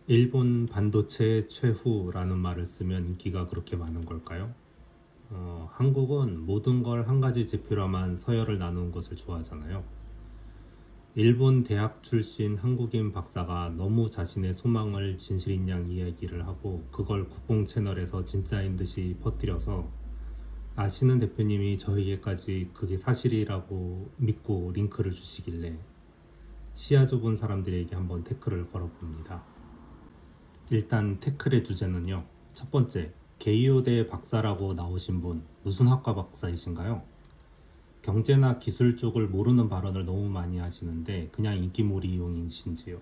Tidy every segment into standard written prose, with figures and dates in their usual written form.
일본 반도체 최후라는 말을 쓰면 인기가 그렇게 많은 걸까요? 한국은 모든 걸 한 가지 지표로만 서열을 나누는 것을 좋아하잖아요. 일본 대학 출신 한국인 박사가 너무 자신의 소망을 진실인 양 이야기를 하고 그걸 국뽕 채널에서 진짜인 듯이 퍼뜨려서 아시는 대표님이 저에게까지 그게 사실이라고 믿고 링크를 주시길래 시야 좁은 사람들에게 한번 태클을 걸어봅니다. 일단 태클의 주제는요. 첫 번째, 게이오대 박사라고 나오신 분 무슨 학과 박사이신가요? 경제나 기술 쪽을 모르는 발언을 너무 많이 하시는데 그냥 인기몰이용이신지요?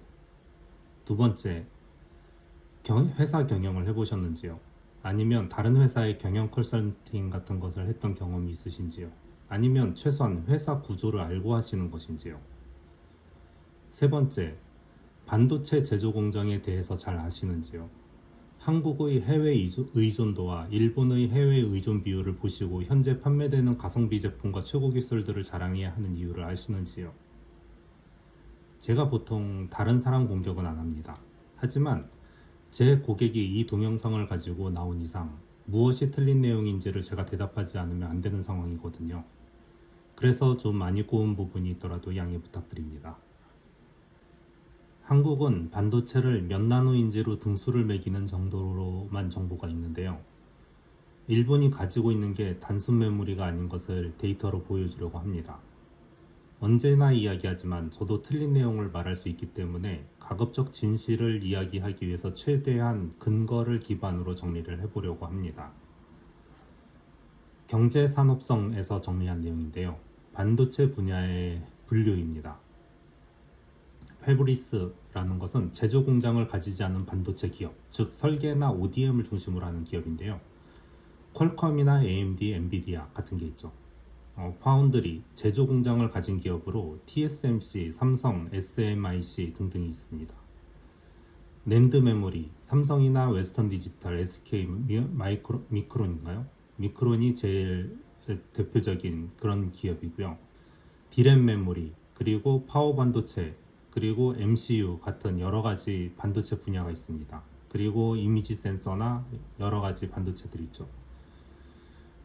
두 번째, 회사 경영을 해보셨는지요? 아니면 다른 회사의 경영 컨설팅 같은 것을 했던 경험이 있으신지요? 아니면 최소한 회사 구조를 알고 하시는 것인지요? 세 번째, 반도체 제조 공장에 대해서 잘 아시는지요? 한국의 해외 의존도와 일본의 해외 의존 비율을 보시고 현재 판매되는 가성비 제품과 최고 기술들을 자랑해야 하는 이유를 아시는지요? 제가 보통 다른 사람 공격은 안 합니다. 하지만 제 고객이 이 동영상을 가지고 나온 이상 무엇이 틀린 내용인지를 제가 대답하지 않으면 안 되는 상황이거든요. 그래서 좀 많이 꼬운 부분이 있더라도 양해 부탁드립니다. 한국은 반도체를 몇 나노인지로 등수를 매기는 정도로만 정보가 있는데요. 일본이 가지고 있는 게 단순 메모리가 아닌 것을 데이터로 보여주려고 합니다. 언제나 이야기하지만 저도 틀린 내용을 말할 수 있기 때문에 가급적 진실을 이야기하기 위해서 최대한 근거를 기반으로 정리를 해보려고 합니다. 경제산업성에서 정리한 내용인데요. 반도체 분야의 분류입니다. 패브리스라는 것은 제조 공장을 가지지 않은 반도체 기업, 즉 설계나 ODM을 중심으로 하는 기업인데요. 퀄컴이나 AMD, 엔비디아 같은 게 있죠. 파운드리, 제조 공장을 가진 기업으로 TSMC, 삼성, SMIC 등등이 있습니다. 낸드 메모리, 삼성이나 웨스턴 디지털, SK 미크론인가요? 미크론이 제일 대표적인 그런 기업이고요. 디램 메모리, 그리고 파워 반도체, 그리고 MCU 같은 여러 가지 반도체 분야가 있습니다. 그리고 이미지 센서나 여러 가지 반도체들이 있죠.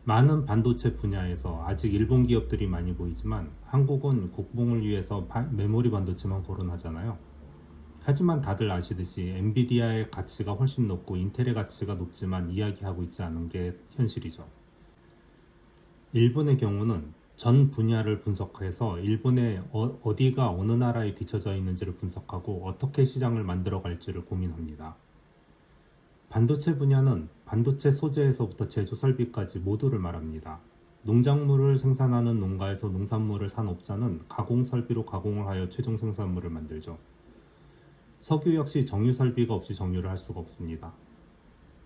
많은 반도체 분야에서 아직 일본 기업들이 많이 보이지만 한국은 국뽕을 위해서 메모리 반도체만 거론하잖아요. 하지만 다들 아시듯이 엔비디아의 가치가 훨씬 높고 인텔의 가치가 높지만 이야기하고 있지 않은 게 현실이죠. 일본의 경우는 전 분야를 분석해서 일본의 어디가 어느 나라에 뒤처져 있는지를 분석하고 어떻게 시장을 만들어 갈지를 고민합니다. 반도체 분야는 반도체 소재에서부터 제조 설비까지 모두를 말합니다. 농작물을 생산하는 농가에서 농산물을 산 업자는 가공 설비로 가공을 하여 최종 생산물을 만들죠. 석유 역시 정유 설비가 없이 정유를 할 수가 없습니다.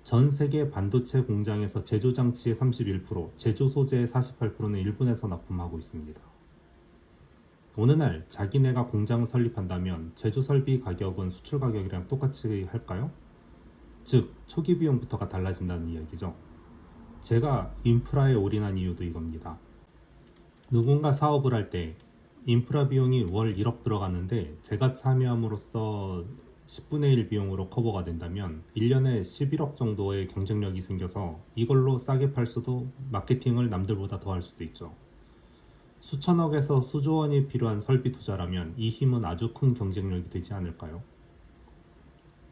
전 세계 반도체 공장에서 제조 장치의 31%, 제조 소재의 48%는 일본에서 납품하고 있습니다. 어느 날 자기네가 공장을 설립한다면 제조 설비 가격은 수출 가격이랑 똑같이 할까요? 즉 초기 비용부터가 달라진다는 이야기죠. 제가 인프라에 올인한 이유도 이겁니다. 누군가 사업을 할 때 인프라 비용이 월 1억 들어가는데 제가 참여함으로써 10분의 1 비용으로 커버가 된다면 1년에 11억 정도의 경쟁력이 생겨서 이걸로 싸게 팔 수도 마케팅을 남들보다 더 할 수도 있죠. 수천억에서 수조 원이 필요한 설비 투자라면 이 힘은 아주 큰 경쟁력이 되지 않을까요?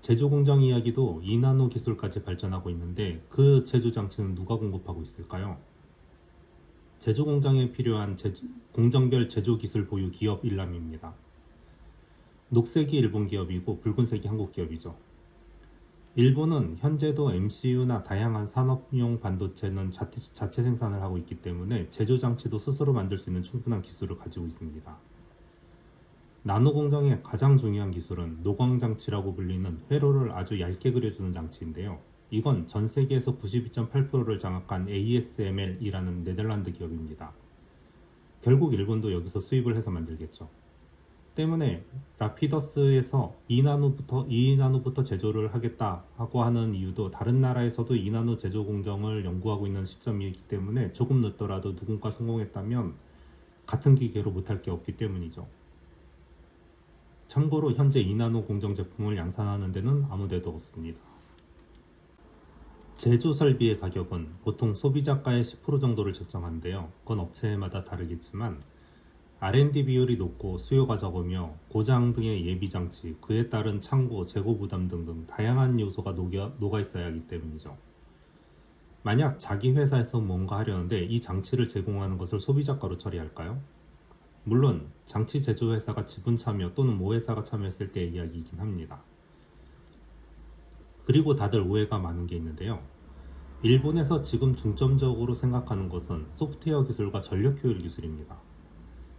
제조 공장 이야기도 2나노 기술까지 발전하고 있는데 그 제조 장치는 누가 공급하고 있을까요? 제조 공장에 필요한 공정별 제조 기술 보유 기업 일람입니다. 녹색이 일본 기업이고 붉은색이 한국 기업이죠. 일본은 현재도 MCU나 다양한 산업용 반도체는 자체 생산을 하고 있기 때문에 제조 장치도 스스로 만들 수 있는 충분한 기술을 가지고 있습니다. 나노 공정의 가장 중요한 기술은 노광 장치라고 불리는 회로를 아주 얇게 그려주는 장치인데요. 이건 전 세계에서 92.8%를 장악한 ASML이라는 네덜란드 기업입니다. 결국 일본도 여기서 수입을 해서 만들겠죠. 때문에 라피더스에서 2나노부터 제조를 하겠다 하고 하는 이유도 다른 나라에서도 2나노 제조 공정을 연구하고 있는 시점이기 때문에 조금 늦더라도 누군가 성공했다면 같은 기계로 못할 게 없기 때문이죠. 참고로 현재 2나노 공정 제품을 양산하는 데는 아무 데도 없습니다. 제조 설비의 가격은 보통 소비자가의 10% 정도를 책정하는데요. 그건 업체마다 다르겠지만 R&D 비율이 높고 수요가 적으며 고장 등의 예비 장치, 그에 따른 창고, 재고 부담 등등 다양한 요소가 녹아 있어야 하기 때문이죠. 만약 자기 회사에서 뭔가 하려는데 이 장치를 제공하는 것을 소비자가로 처리할까요? 물론 장치 제조 회사가 지분 참여 또는 모회사가 참여했을 때의 이야기이긴 합니다. 그리고 다들 오해가 많은 게 있는데요. 일본에서 지금 중점적으로 생각하는 것은 소프트웨어 기술과 전력 효율 기술입니다.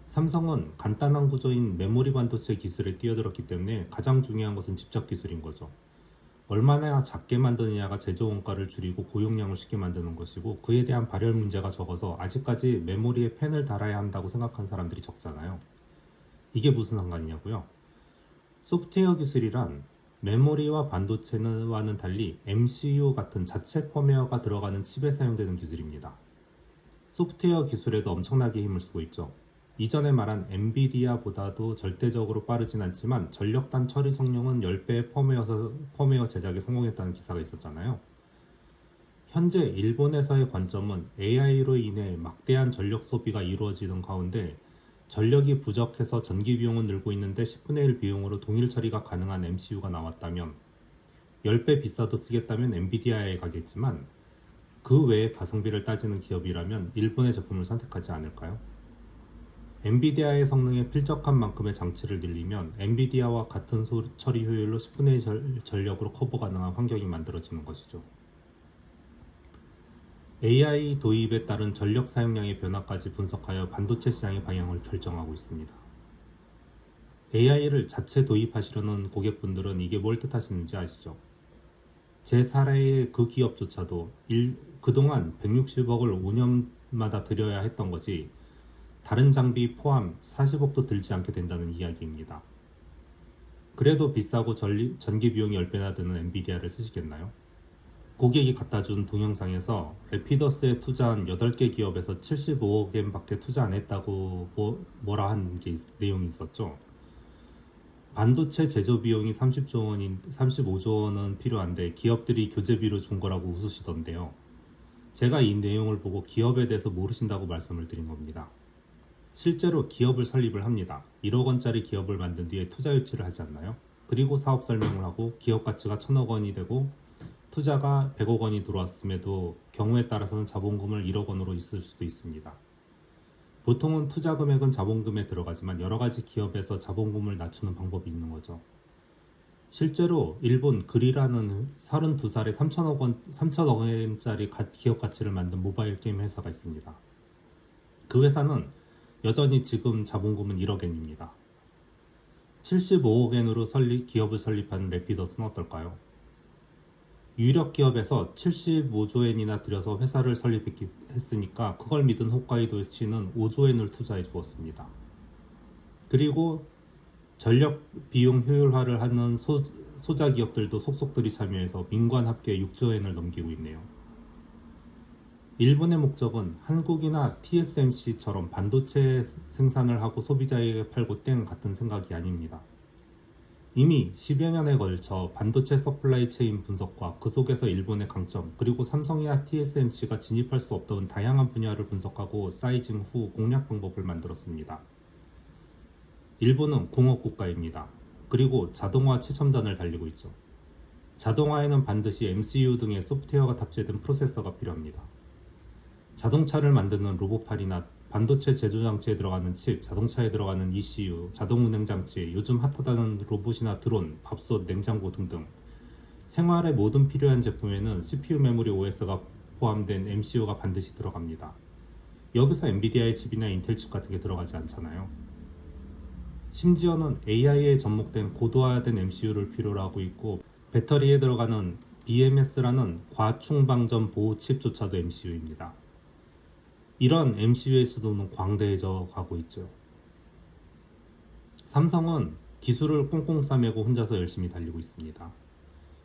삼성은 간단한 구조인 메모리 반도체 기술에 뛰어들었기 때문에 가장 중요한 것은 집착 기술인 거죠. 얼마나 작게 만드느냐가 제조 원가를 줄이고 고용량을 쉽게 만드는 것이고, 그에 대한 발열 문제가 적어서 아직까지 메모리에 펜을 달아야 한다고 생각하는 사람들이 적잖아요. 이게 무슨 상관이냐고요? 소프트웨어 기술이란 메모리와 반도체와는 달리 MCU 같은 자체 펌웨어가 들어가는 칩에 사용되는 기술입니다. 소프트웨어 기술에도 엄청나게 힘을 쓰고 있죠. 이전에 말한 엔비디아보다도 절대적으로 빠르진 않지만 전력단 처리 성능은 10배의 펌웨어 제작에 성공했다는 기사가 있었잖아요. 현재 일본에서의 관점은 AI로 인해 막대한 전력 소비가 이루어지는 가운데 전력이 부족해서 전기 비용은 늘고 있는데 10분의 1 비용으로 동일 처리가 가능한 MCU가 나왔다면 10배 비싸도 쓰겠다면 엔비디아에 가겠지만 그 외에 가성비를 따지는 기업이라면 일본의 제품을 선택하지 않을까요? 엔비디아의 성능에 필적한 만큼의 장치를 늘리면 엔비디아와 같은 처리 효율로 10분의 1 전력으로 커버 가능한 환경이 만들어지는 것이죠. AI 도입에 따른 전력 사용량의 변화까지 분석하여 반도체 시장의 방향을 결정하고 있습니다. AI를 자체 도입하시려는 고객분들은 이게 뭘 뜻하시는지 아시죠? 제 사례의 그 기업조차도 그동안 160억을 5년마다 들여야 했던 것이 다른 장비 포함 40억도 들지 않게 된다는 이야기입니다. 그래도 비싸고 전기 비용이 10배나 드는 엔비디아를 쓰시겠나요? 고객이 갖다준 동영상에서 래피더스에 투자한 8개 기업에서 75억엔 밖에 투자 안 했다고 뭐라 한 게 내용이 있었죠. 반도체 제조 비용이 35조 원은 필요한데 기업들이 교재비로 준 거라고 웃으시던데요. 제가 이 내용을 보고 기업에 대해서 모르신다고 말씀을 드린 겁니다. 실제로 기업을 설립을 합니다. 1억 원짜리 기업을 만든 뒤에 투자 유치를 하지 않나요? 그리고 사업 설명을 하고 기업 가치가 1,000억 원이 되고 투자가 100억 원이 들어왔음에도 경우에 따라서는 자본금을 1억 원으로 있을 수도 있습니다. 보통은 투자 금액은 자본금에 들어가지만 여러 가지 기업에서 자본금을 낮추는 방법이 있는 거죠. 실제로 일본 그리라는 32살에 3천억 원짜리 기업 가치를 만든 모바일 게임 회사가 있습니다. 그 회사는 여전히 지금 자본금은 1억엔입니다. 75억엔으로 기업을 설립한 래피더스는 어떨까요? 유력 기업에서 75조엔이나 들여서 회사를 설립했으니까 그걸 믿은 홋카이도시는 5조엔을 투자해 주었습니다. 그리고 전력 비용 효율화를 하는 소자 기업들도 속속들이 참여해서 민관 합계 6조엔을 넘기고 있네요. 일본의 목적은 한국이나 TSMC처럼 반도체 생산을 하고 소비자에게 팔고 땡 같은 생각이 아닙니다. 이미 10여 년에 걸쳐 반도체 서플라이 체인 분석과 그 속에서 일본의 강점, 그리고 삼성이나 TSMC가 진입할 수 없던 다양한 분야를 분석하고 사이징 후 공략 방법을 만들었습니다. 일본은 공업 국가입니다. 그리고 자동화 최첨단을 달리고 있죠. 자동화에는 반드시 MCU 등의 소프트웨어가 탑재된 프로세서가 필요합니다. 자동차를 만드는 로봇팔이나 반도체 제조 장치에 들어가는 칩, 자동차에 들어가는 ECU, 자동 운행 장치, 요즘 핫하다는 로봇이나 드론, 밥솥, 냉장고 등등 생활에 모든 필요한 제품에는 CPU 메모리 OS가 포함된 MCU가 반드시 들어갑니다. 여기서 엔비디아의 칩이나 인텔 칩 같은 게 들어가지 않잖아요. 심지어는 AI에 접목된 고도화된 MCU를 필요로 하고 있고, 배터리에 들어가는 BMS라는 과충방전 보호 칩조차도 MCU입니다. 이런 MCU의 수도는 광대해져 가고 있죠. 삼성은 기술을 꽁꽁 싸매고 혼자서 열심히 달리고 있습니다.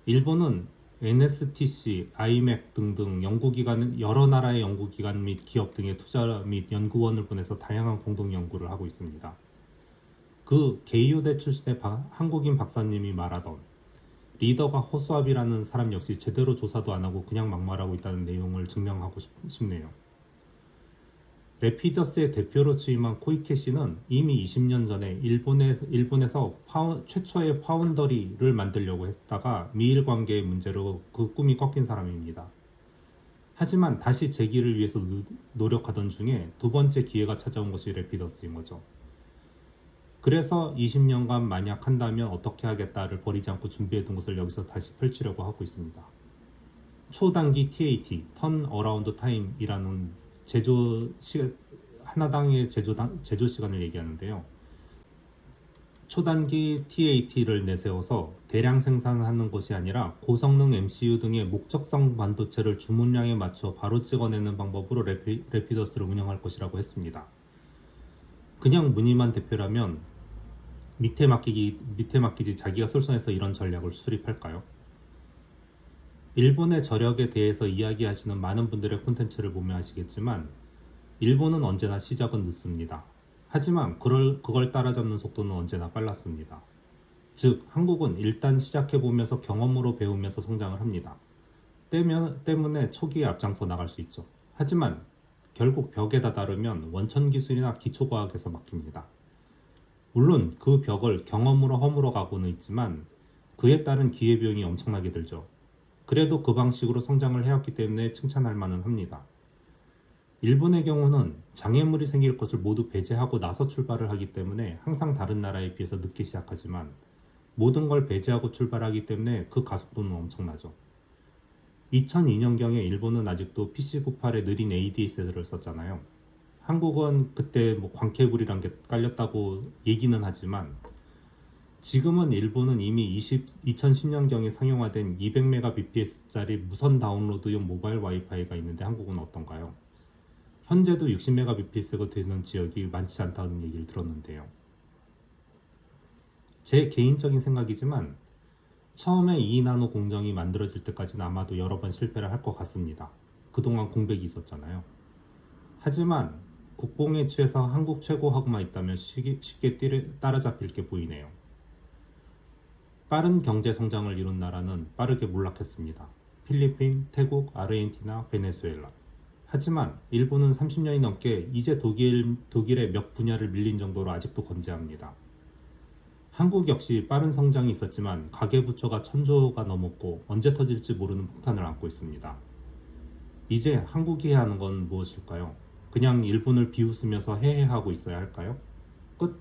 일본은 NSTC, IMEC 등등 여러 나라의 연구기관 및 기업 등의 투자 및 연구원을 보내서 다양한 공동 연구를 하고 있습니다. 그 게이오대 출신의 한국인 박사님이 말하던 리더가 허수아비라는 사람 역시 제대로 조사도 안 하고 그냥 막말하고 있다는 내용을 증명하고 싶네요. 래피더스의 대표로 취임한 코이케 씨는 이미 20년 전에 일본에서 최초의 파운더리를 만들려고 했다가 미일 관계의 문제로 그 꿈이 꺾인 사람입니다. 하지만 다시 재기를 위해서 노력하던 중에 두 번째 기회가 찾아온 것이 래피더스인 거죠. 그래서 20년간 만약 한다면 어떻게 하겠다를 버리지 않고 준비해둔 것을 여기서 다시 펼치려고 하고 있습니다. 초단기 TAT, 턴 어라운드 타임이라는 하나당의 제조 시간을 얘기하는데요. 초단기 TAT를 내세워서 대량 생산하는 것이 아니라 고성능 MCU 등의 목적성 반도체를 주문량에 맞춰 바로 찍어내는 방법으로 래피더스를 운영할 것이라고 했습니다. 그냥 무늬만 대표라면 밑에 맡기지 자기가 솔선해서 이런 전략을 수립할까요? 일본의 저력에 대해서 이야기하시는 많은 분들의 콘텐츠를 보면 아시겠지만 일본은 언제나 시작은 늦습니다. 하지만 그걸 따라잡는 속도는 언제나 빨랐습니다. 즉 한국은 일단 시작해보면서 경험으로 배우면서 성장을 합니다. 때문에 초기에 앞장서 나갈 수 있죠. 하지만 결국 벽에 다다르면 원천기술이나 기초과학에서 막힙니다. 물론 그 벽을 경험으로 허물어 가고는 있지만 그에 따른 기회비용이 엄청나게 들죠. 그래도 그 방식으로 성장을 해왔기 때문에 칭찬할 만은 합니다. 일본의 경우는 장애물이 생길 것을 모두 배제하고 나서 출발을 하기 때문에 항상 다른 나라에 비해서 늦게 시작하지만 모든 걸 배제하고 출발하기 때문에 그 가속도는 엄청나죠. 2002년경에 일본은 아직도 PC98에 느린 ADS를 썼잖아요. 한국은 그때 광케이블이란 게 깔렸다고 얘기는 하지만 지금은 일본은 이미 2010년경에 상용화된 200mbps짜리 무선 다운로드용 모바일 와이파이가 있는데 한국은 어떤가요? 현재도 60mbps가 되는 지역이 많지 않다는 얘기를 들었는데요. 제 개인적인 생각이지만 처음에 2나노 공정이 만들어질 때까지는 아마도 여러 번 실패를 할 것 같습니다. 그동안 공백이 있었잖아요. 하지만 국뽕에 취해서 한국 최고하고만 있다면 쉽게 따라잡힐 게 보이네요. 빠른 경제 성장을 이룬 나라는 빠르게 몰락했습니다. 필리핀, 태국, 아르헨티나, 베네수엘라. 하지만 일본은 30년이 넘게 이제 독일의 몇 분야를 밀린 정도로 아직도 건재합니다. 한국 역시 빠른 성장이 있었지만 가계부채가 1000조가 넘었고 언제 터질지 모르는 폭탄을 안고 있습니다. 이제 한국이 해야 하는 건 무엇일까요? 그냥 일본을 비웃으면서 해해하고 있어야 할까요? 끝.